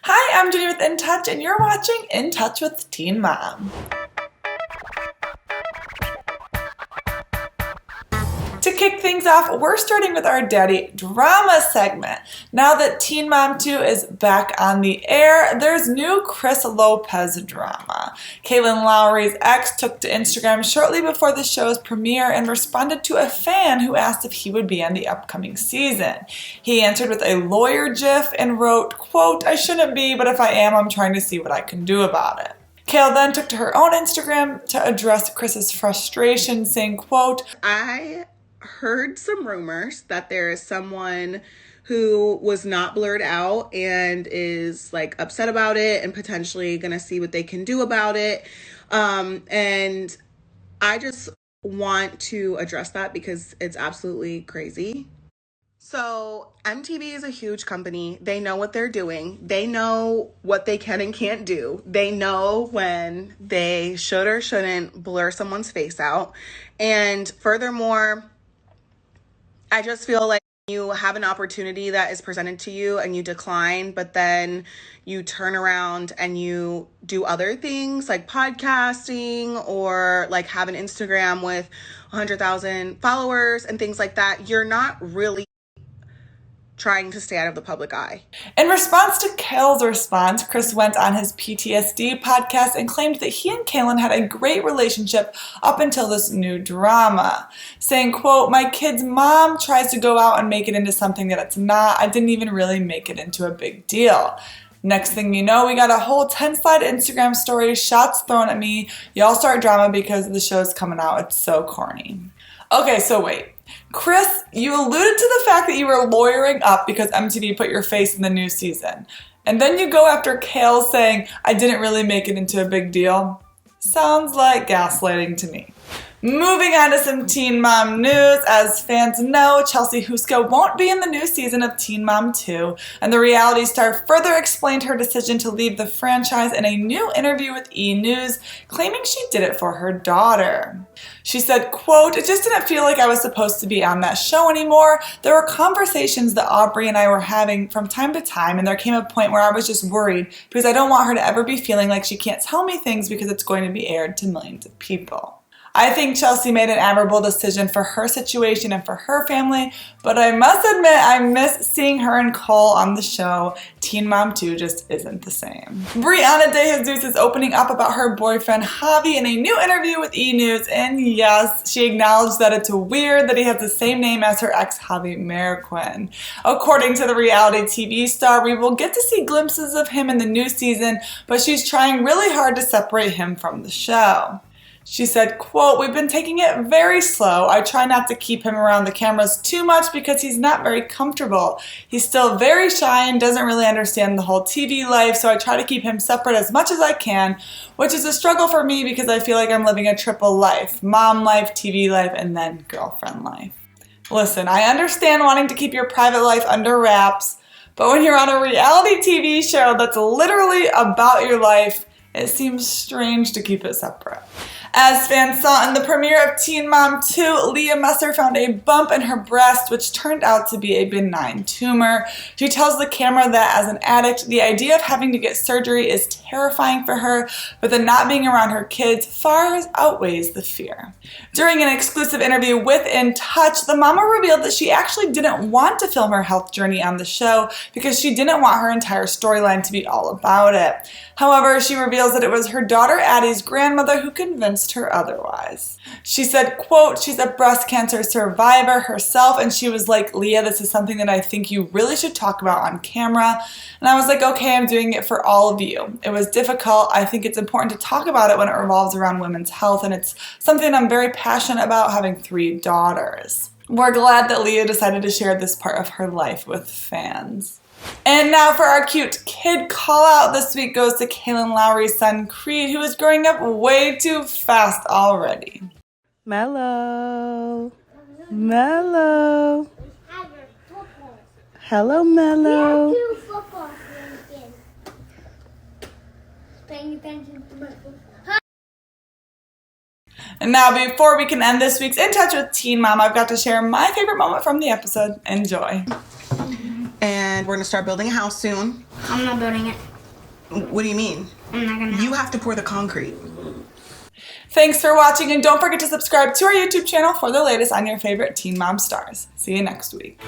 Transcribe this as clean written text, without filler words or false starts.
Hi, I'm Jenny with In Touch, and you're watching In Touch with Teen Mom. To kick things off, we're starting with our daddy drama segment. Now that Teen Mom 2 is back on the air, there's new Chris Lopez drama. Kailyn Lowry's ex took to Instagram shortly before the show's premiere and responded to a fan who asked if he would be on the upcoming season. He answered with a lawyer gif and wrote, quote, "I shouldn't be, but if I am, I'm trying to see what I can do about it." Kail then took to her own Instagram to address Chris's frustration, saying, quote, "I heard some rumors that there is someone who was not blurred out and is like upset about it and potentially gonna see what they can do about it. And I just want to address that because it's absolutely crazy." So MTV is a huge company. They know what they're doing. They know what they can and can't do. They know when they should or shouldn't blur someone's face out. And furthermore, I just feel like you have an opportunity that is presented to you and you decline, but then you turn around and you do other things like podcasting or like have an Instagram with 100,000 followers and things like that. You're not really trying to stay out of the public eye. In response to Kail's response, Chris went on his PTSD podcast and claimed that he and Kailyn had a great relationship up until this new drama, saying, quote, "My kid's mom tries to go out and make it into something that it's not. I didn't even really make it into a big deal. Next thing you know, we got a whole 10-slide Instagram story, shots thrown at me. Y'all start drama because the show's coming out. It's so corny." Okay, so wait. Chris, you alluded to the fact that you were lawyering up because MTV put your face in the new season. And then you go after Kail saying, "I didn't really make it into a big deal." Sounds like gaslighting to me. Moving on to some Teen Mom news. As fans know, Houska won't be in the new season of Teen Mom 2, and the reality star further explained her decision to leave the franchise in a new interview with E! News, claiming she did it for her daughter. She said, quote, "It just didn't feel like I was supposed to be on that show anymore. There were conversations that Aubrey and I were having from time to time, and there came a point where I was just worried because I don't want her to ever be feeling like she can't tell me things because it's going to be aired to millions of people." I think Chelsea made an admirable decision for her situation and for her family, but I must admit I miss seeing her and Cole on the show. Teen Mom 2 just isn't the same. Briana de Jesus is opening up about her boyfriend Javi in a new interview with E! News, and yes, she acknowledged that it's weird that he has the same name as her ex Javi Marquin. According to the reality TV star, we will get to see glimpses of him in the new season, but she's trying really hard to separate him from the show. She said, quote, "We've been taking it very slow. I try not to keep him around the cameras too much because he's not very comfortable. He's still very shy and doesn't really understand the whole TV life, so I try to keep him separate as much as I can, which is a struggle for me because I feel like I'm living a triple life: mom life, TV life, and then girlfriend life." Listen, I understand wanting to keep your private life under wraps, but when you're on a reality TV show that's literally about your life, it seems strange to keep it separate. As fans saw in the premiere of Teen Mom 2, Leah Messer found a bump in her breast, which turned out to be a benign tumor. She tells the camera that as an addict, the idea of having to get surgery is terrifying for her, but the not being around her kids far outweighs the fear. During an exclusive interview with In Touch, the mama revealed that she actually didn't want to film her health journey on the show because she didn't want her entire storyline to be all about it. However, she reveals that it was her daughter Addie's grandmother who convinced her otherwise. She said, quote, "She's a breast cancer survivor herself, and she was like, 'Leah, this is something that I think you really should talk about on camera.' And I was like, okay, I'm doing it for all of you. It was difficult. I think it's important to talk about it when it revolves around women's health, and it's something I'm very passionate about, having 3 daughters." We're glad that Leah decided to share this part of her life with fans. And now for our cute kid call out this week goes to Kailyn Lowry's son Creed, who is growing up way too fast already. Mellow. Mellow. Hello, Mellow. And now before we can end this week's In Touch with Teen Mom, I've got to share my favorite moment from the episode. Enjoy. And and we're gonna start building a house soon. I'm not building it. What do you mean? I'm not gonna. You have to pour the concrete. Thanks for watching, and don't forget to subscribe to our YouTube channel for the latest on your favorite Teen Mom stars. See you next week.